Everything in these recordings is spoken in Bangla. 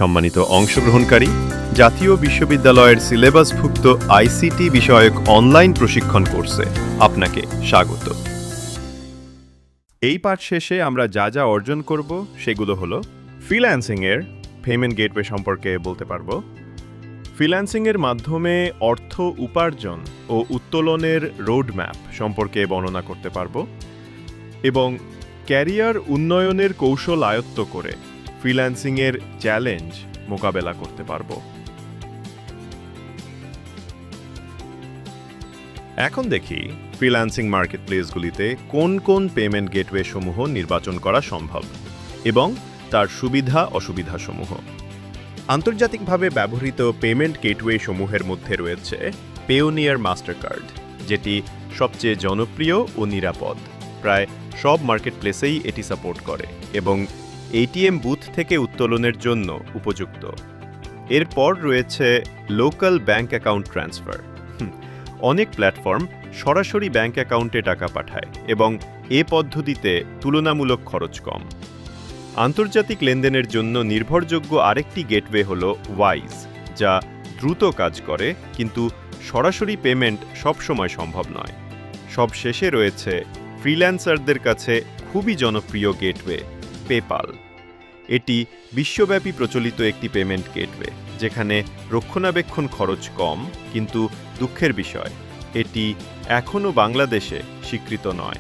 সম্মানিত অংশগ্রহণকারী, জাতীয় বিশ্ববিদ্যালয়ের সিলেবাসভুক্ত আইসিটি বিষয়ক অনলাইন প্রশিক্ষণ কোর্সে আপনাকে স্বাগত। এই পাঠ শেষে আমরা যা যা অর্জন করব সেগুলো হলো ফ্রিল্যান্সিংয়ের পেমেন্ট গেটওয়ে সম্পর্কে বলতে পারবো, ফ্রিল্যান্সিংয়ের মাধ্যমে অর্থ উপার্জন ও উত্তোলনের রোডম্যাপ সম্পর্কে বর্ণনা করতে পারবো এবং ক্যারিয়ার উন্নয়নের কৌশল আয়ত্ত করে ফ্রিল্যান্সিংয়ের চ্যালেঞ্জ মোকাবেলা করতে পারবো। এখন দেখি ফ্রিল্যান্সিং মার্কেটপ্লেসগুলিতে কোন কোন পেমেন্ট গেটওয়ে সমূহ নির্বাচন করা সম্ভব এবং তার সুবিধা অসুবিধা সমূহ। আন্তর্জাতিকভাবে ব্যবহৃত পেমেন্ট গেটওয়ে সমূহের মধ্যে রয়েছে পেওনিয়ার মাস্টারকার্ড, যেটি সবচেয়ে জনপ্রিয় ও নিরাপদ। প্রায় সব মার্কেটপ্লেসেই এটি সাপোর্ট করে এবং এটিএম বুথ থেকে উত্তোলনের জন্য উপযুক্ত। এরপর রয়েছে লোকাল ব্যাংক অ্যাকাউন্ট ট্রান্সফার। অনেক প্ল্যাটফর্ম সরাসরি ব্যাংক অ্যাকাউন্টে টাকা পাঠায় এবং এ পদ্ধতিতে তুলনামূলক খরচ কম। আন্তর্জাতিক লেনদেনের জন্য নির্ভরযোগ্য আরেকটি গেটওয়ে হল ওয়াইজ, যা দ্রুত কাজ করে কিন্তু সরাসরি পেমেন্ট সবসময় সম্ভব নয়। সবশেষে রয়েছে ফ্রিল্যান্সারদের কাছে খুবই জনপ্রিয় গেটওয়ে পেপাল। এটি বিশ্বব্যাপী প্রচলিত একটি পেমেন্ট গেটওয়ে, যেখানে রক্ষণাবেক্ষণ খরচ কম, কিন্তু দুঃখের বিষয় এটি এখনও বাংলাদেশে স্বীকৃত নয়।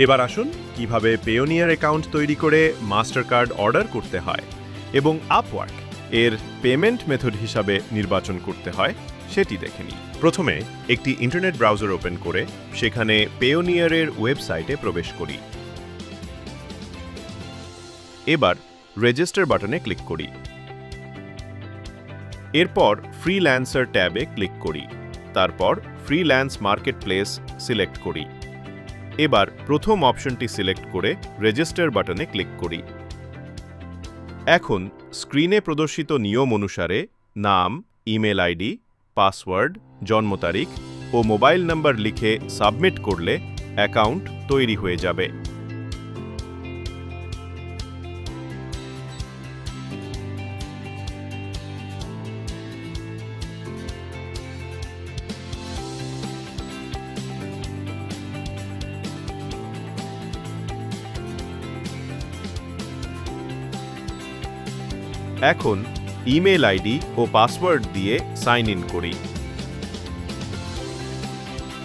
এবার আসুন কিভাবে পেওনিয়ার অ্যাকাউন্ট তৈরি করে মাস্টার কার্ড অর্ডার করতে হয় এবং আপওয়ার্ক এর পেমেন্ট মেথড হিসাবে নির্বাচন করতে হয় সেটি দেখে নিই। প্রথমে একটি ইন্টারনেট ব্রাউজার ওপেন করে সেখানে পেওনিয়ারের ওয়েবসাইটে প্রবেশ করি। এবার রেজিস্টার বাটনে ক্লিক করি। এরপর ফ্রিল্যান্সার ট্যাবে ক্লিক করি। তারপর ফ্রিল্যান্স মার্কেটপ্লেস সিলেক্ট করি। এবার প্রথম অপশনটি সিলেক্ট করে রেজিস্টার বাটনে ক্লিক করি। এখন স্ক্রিনে প্রদর্শিত নিয়ম অনুসারে নাম, ইমেল আইডি, পাসওয়ার্ড, জন্ম তারিখ ও মোবাইল নাম্বার লিখে সাবমিট করলে অ্যাকাউন্ট তৈরি হয়ে যাবে। এখন ইমেল আইডি ও পাসওয়ার্ড দিয়ে সাইন ইন করি।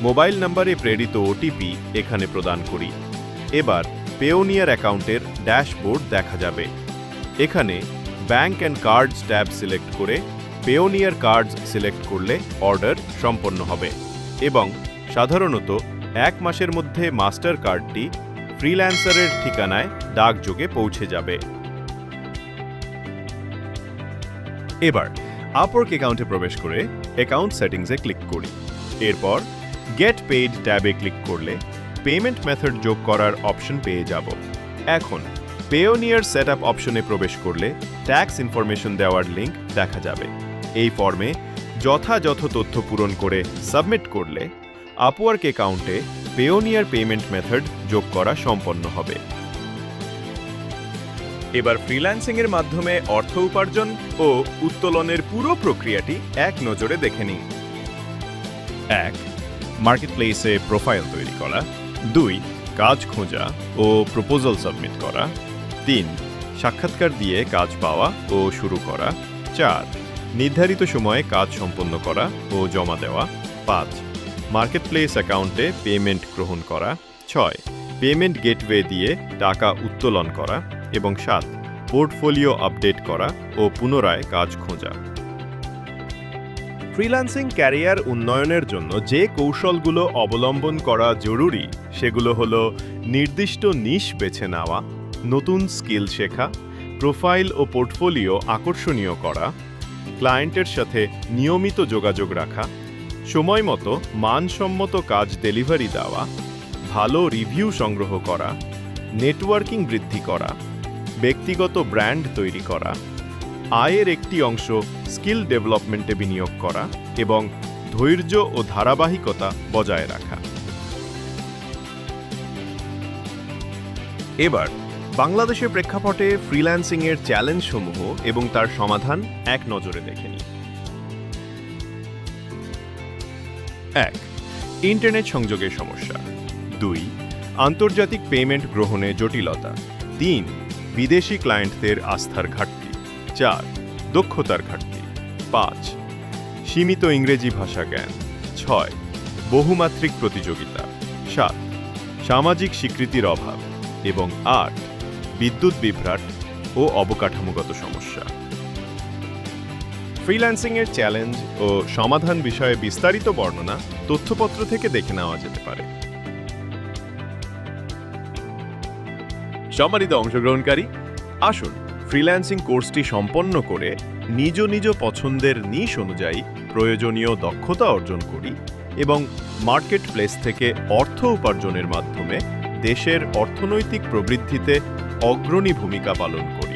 মোবাইল নম্বরে প্রেরিত ওটিপি এখানে প্রদান করি। এবার পেওনিয়ার অ্যাকাউন্টের ড্যাশবোর্ড দেখা যাবে। এখানে bank and cards tab select করে পেওনিয়ার কার্ডস সিলেক্ট করলে অর্ডার সম্পন্ন হবে এবং সাধারণত 1 মাসের মধ্যে মাস্টার কার্ডটি ফ্রিল্যান্সারের ঠিকানায় ডাকযোগে পৌঁছে যাবে। এবার আপওয়ার্ক অ্যাকাউন্টে প্রবেশ করে অ্যাকাউন্ট সেটিংসে ক্লিক করি। এরপর গেট পেইড ট্যাবে ক্লিক করলে পেমেন্ট মেথড যোগ করার অপশন পেয়ে যাব। এখন পেওনিয়ার সেটআপ অপশনে প্রবেশ করলে ট্যাক্স ইনফরমেশন দেওয়ার লিঙ্ক দেখা যাবে। এই ফর্মে যথাযথ তথ্য পূরণ করে সাবমিট করলে আপওয়ার্ক অ্যাকাউন্টে পেওনিয়ার পেমেন্ট মেথড যোগ করা সম্পন্ন হবে। এবার ফ্রিল্যান্সিংয়ের মাধ্যমে অর্থ উপার্জন ও উত্তোলনের পুরো প্রক্রিয়াটি এক নজরে দেখে নিন। 1. মার্কেটপ্লেসে প্রোফাইল তৈরি করা। 2. কাজ খোঁজা ও প্রপোজাল সাবমিট করা। 3. সাক্ষাৎকার দিয়ে কাজ পাওয়া ও শুরু করা। 4. নির্ধারিত সময়ে কাজ সম্পন্ন করা ও জমা দেওয়া। 5. মার্কেটপ্লেস অ্যাকাউন্টে পেমেন্ট গ্রহণ করা। 6. পেমেন্ট গেটওয়ে দিয়ে টাকা উত্তোলন করা এবং 7. পোর্টফোলিও আপডেট করা ও পুনরায় কাজ খোঁজা। ফ্রিল্যান্সিং ক্যারিয়ার উন্নয়নের জন্য যে কৌশলগুলো অবলম্বন করা জরুরি সেগুলো হলো নির্দিষ্ট নিশ বেছে নেওয়া, নতুন স্কিল শেখা, প্রোফাইল ও পোর্টফোলিও আকর্ষণীয় করা, ক্লায়েন্টের সাথে নিয়মিত যোগাযোগ রাখা, সময়মতো মানসম্মত কাজ ডেলিভারি দেওয়া, ভালো রিভিউ সংগ্রহ করা, নেটওয়ার্কিং বৃদ্ধি করা, ব্যক্তিগত ব্র্যান্ড তৈরি করা, আয়ের একটি অংশ স্কিল ডেভেলপমেন্টে বিনিয়োগ করা এবং ধৈর্য ও ধারাবাহিকতা বজায় রাখা। এবার বাংলাদেশের প্রেক্ষাপটে ফ্রিল্যান্সিংয়ের চ্যালেঞ্জসমূহ এবং তার সমাধান এক নজরে দেখে নিই। 1. ইন্টারনেট সংযোগের সমস্যা। 2. আন্তর্জাতিক পেমেন্ট গ্রহণে জটিলতা। 3. বিদেশি ক্লায়েন্টদের আস্থার ঘাটতি। 4. দক্ষতার ঘাটতি। 5. সীমিত ইংরেজি ভাষা জ্ঞান। 6. বহুমাত্রিক প্রতিযোগিতা। 7. সামাজিক স্বীকৃতির অভাব। এবং 8. বিদ্যুৎ বিভ্রাট ও অবকাঠামোগত সমস্যা। ফ্রিল্যান্সিংয়ের চ্যালেঞ্জ ও সমাধান বিষয়ে বিস্তারিত বর্ণনা তথ্যপত্র থেকে দেখে নেওয়া যেতে পারে। সম্মানিত অংশগ্রহণকারী, আসুন ফ্রিল্যান্সিং কোর্সটি সম্পন্ন করে নিজ নিজ পছন্দের নিশ অনুযায়ী প্রয়োজনীয় দক্ষতা অর্জন করি এবং মার্কেট প্লেস থেকে অর্থ উপার্জনের মাধ্যমে দেশের অর্থনৈতিক প্রবৃদ্ধিতে অগ্রণী ভূমিকা পালন করি।